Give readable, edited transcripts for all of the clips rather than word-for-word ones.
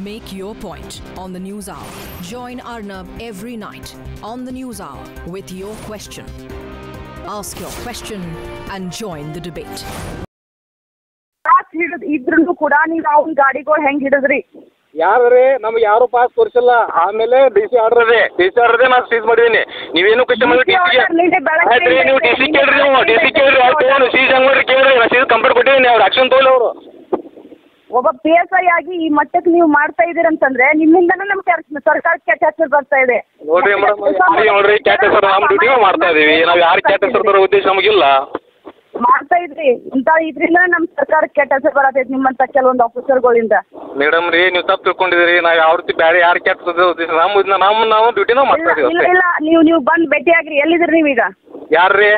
Make your point on the News Hour. Join Arnab every night on the News Hour with your question. Ask your question and join the debate. ಇದ್ರೂ ಕೂಡ ನೀವು ಅವ್ನ ಗಾಡಿಗಳು ಹೆಂಗ್ ಹಿಡಿದ್ರಿ? ಯಾರ್ರಿ ನಮ್ಗೆ ಯಾರು ಪಾಸ್ ತೋರಿಸಿಲ್ಲ. ಆಮೇಲೆ ಡಿ ಸಿ ಆರ್ಡರ್ ಇದೆ ನಾನು ಸೀಸ್ ಮಾಡಿದೀನಿ. ನೀವೇನು ಕ್ವಶನ್ ಮಾಡಿ ನೀವು ಡಿ ಸಿ ಕೇಳ್ರಿ, ಅವ್ರು ಸೀಸ್ ಹೆಂಗ್ ಮಾಡ್ರಿ ಕೇಳ್ರಿ. ನಾನು ಸೀಸ್ ಕಂಪ್ಲೇಂಟ್ ಕೊಟ್ಟಿದ್ದೀನಿ, ಅವ್ರು ಆಕ್ಷನ್ ತಗೊಳ್ಳಿ. ಅವರು ಒಬ್ಬ PSI ಆಗಿ ಈ ಮಟ್ಟಕ್ಕೆ ನೀವು ಮಾಡ್ತಾ ಇದೀರಂತಂದ್ರೆ ನಿಮ್ಮಿಂದನೇ ನಮ್ಮ ಸರ್ಕಾರಕ್ಕೆ ಕೆಟ್ಟ ಹೆಸರು ಬರ್ತಾ ಇದೆ. ನೋಡ್ರಿ ಮೇಡಮ್, ನೋಡ್ರಿ ಕೆಟ್ಟ ಹೆಸರು ನಮ್ಮ ಡ್ಯೂಟಿ ಮಾಡ್ತಾ ಇದೀವಿ. ನಾವು ಯಾರು ಕೆಟ್ಟ ಹೆಸರು ತರೋ ಉದ್ದೇಶ ನಮಗಿಲ್ಲ. ಮಾಡ್ತಾ ಇದ್ರಿ ಇಂತ ಇದ್ರಿಂದ ನಮ್ಮ ಸರ್ಕಾರಕ್ಕೆ ಕೆಟ್ಟ ಹೆಸರು ಬರತೈತಿ ನಿಮ್ಮಂತ ಕೆಲವೊಂದು ಆಫೀಸರ್ಗಳಿಂದ. ಮೇಡಮ್ ರೀ, ನೀವು ತಪ್ಪು ತಿಳ್ಕೊಂಡಿದ್ರಿ. ನಾವು ಯಾವ ರೀತಿ ಬೇರೆ ಯಾರು ಕೆಟ್ಟ ಉದ್ದೇಶ ನಾವು ಡ್ಯೂಟಿ ನಾವು ಮಾಡ್ತಾ ಇದೀವಿ. ಇಲ್ಲ ನೀವು ಬಂದು ಭೇಟಿ ಆಗ್ರಿ. ಎಲ್ಲಿದ್ರಿ ನೀವೀಗ? ಯಾರ್ರಿ?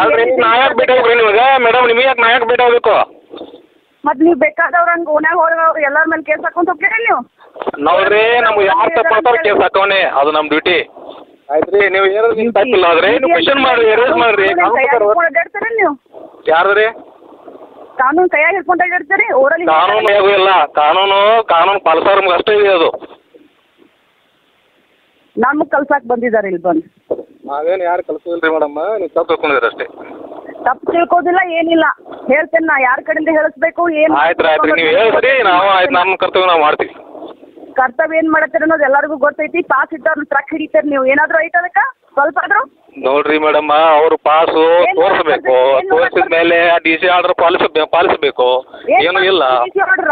ಅಲ್ರಿ ನಾಯಕ್ ಭೇಟಿ ಆಗ್ರಿ ನಿಮಗೆ. ಮೇಡಮ್ ನಿಮಗೆ ಯಾಕೆ ನಾಯಕ್ ಭೇಟಿ ಆಗ್ಬೇಕು? ಮತ್ ನೀವು ಬೇಕಾದವ್ರ ಹಂಗ ಓನ್ಯಾಗ ಹೋದವ್ರು ಎಲ್ಲರ ಮೇಲೆ ಕೇಸ್ ಹಾಕೊಂತ ಹೋಗ್ತೀರಿ ನೀವು? ನೋಡ್ರಿ, ನಮ್ಗೆ ಯಾರು ತಪ್ಪಾಡ್ತಾರ ಕೇಸ್ ಹಾಕೋನೆ, ಅದು ನಮ್ಮ ಡ್ಯೂಟಿ. ಆಯ್ತ್ರಿ, ನೀವು ಏನಾದ್ರು ನಿಮ್ ತಪ್ಪಿಲ್ಲ ಆದ್ರೆ ನೀವು ಕ್ವಶನ್ ಮಾಡ್ರಿ, ಅರೇಂಜ್ ಮಾಡ್ರಿ. ಅಡ್ಡಾಡ್ತೀರಿ ನೀವು? ಯಾರ್ರಿ? ಕಾನೂನು ಕೈಯಾಗಿ ಹಿಡ್ಕೊಂಡು ಅಡ್ಡಾಡ್ತೀರಿ? ಓರಲಿ ಕಾನೂನು ಇಲ್ಲ, ಕಾನೂನು ಪಾಲಿಸೋರ್ ನಮ್ಗೆ ಅಷ್ಟೇ ಇದೆ. ಅದು ನಮ್ಗೆ ಕಲ್ಸಾಕ್ ಬಂದಿದ್ದಾರೆ ಇಲ್ಲಿ ಬಂದು. ನಾವೇನು ಯಾರು ಕಲ್ಸೋದಿಲ್ರಿ ಮೇಡಮ್, ನೀವು ತಪ್ಪು ತಿಳ್ಕೊಂಡಿದ್ರಿ ಅಷ್ಟೇ. ತಪ್ಪು ತಿಳ್ಕೋದಿಲ್ಲ ಏನಿಲ್ಲ, ಹೇಳ್ತೇನೆ ನಾ ಯಾರ ಕಡೆಯಿಂದ ಹೇಳಿಸ್ಬೇಕು ಏನು. ಆಯ್ತು ನೀವು ಹೇಳ್ರಿ, ನಾವು ಆಯ್ತು ನಮ್ಮ ಕರ್ತವ್ಯ ನಾವು ಮಾಡ್ತೀವಿ. ಕರ್ತವ್ಯ ಏನ್ ಮಾಡತ್ತೀರ ಅನ್ನೋದು ಎಲ್ಲರಿಗೂ ಗೊತ್ತೈತಿ. ಪಾಸ್ ಇಟ್ಟವ್ರನ್ನ ಟ್ರಕ್ ಹಿಡಿತೀರಿ ನೀವು. ಏನಾದ್ರು ಐತೆ ಅದಕ್ಕೆ ಸ್ವಲ್ಪ ಆದ್ರೂ? ನೋಡ್ರಿ ಮೇಡಮ್, ಅವರು ಪಾಸು ತೋರಿಸ್ಬೇಕು. ತೋರಿಸಿದ ಮೇಲೆ ಡಿ ಸಿ ಆರ್ಡರ್ ಪಾಲಿಸಬೇಕು. ಏನು ಇಲ್ಲ.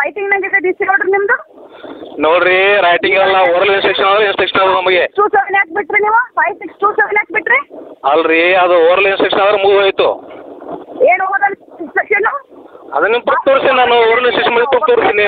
ರೈಟಿಂಗ್ ನಂಗಿದೆ ಡಿ ಸಿ ಆರ್ಡರ್ ನಿಮ್ದು? ನೋಡ್ರಿ, ರೈಟಿಂಗ್ ಎಲ್ಲ ಓರಲ್ ಇನ್ಸ್ಟ್ರಕ್ಷನ್ ಆದ್ರೆ ಇನ್ಸ್ಟ್ರಕ್ಷನ್ ಆದ್ರೆ ನಮಗೆ 27 ಯಾಕೆ ಬಿಟ್ರಿ ನೀವು? 5627 ಯಾಕೆ ಬಿಟ್ರಿ? ಅಲ್ರಿ, ಅದು ಓರಲ್ ಇನ್ಸ್ಟ್ರಕ್ಷನ್ ಆದ್ರೆ ಮುಗಿದೋಯ್ತು. ಏನು ಹೋಗೋದಲ್ಲ ಇನ್ಸ್ಟ್ರಕ್ಷನ್? ಅದನ್ನ ನಿಮ್ಗೆ ತಪ್ಪು ತೋರಿಸಿ, ನಾನು ಓರಲ್ ಇನ್ಸ್ಟ್ರಕ್ಷನ್ ಮಾಡಿ ತಪ್ಪು ತೋರಿಸ್ತೀನಿ.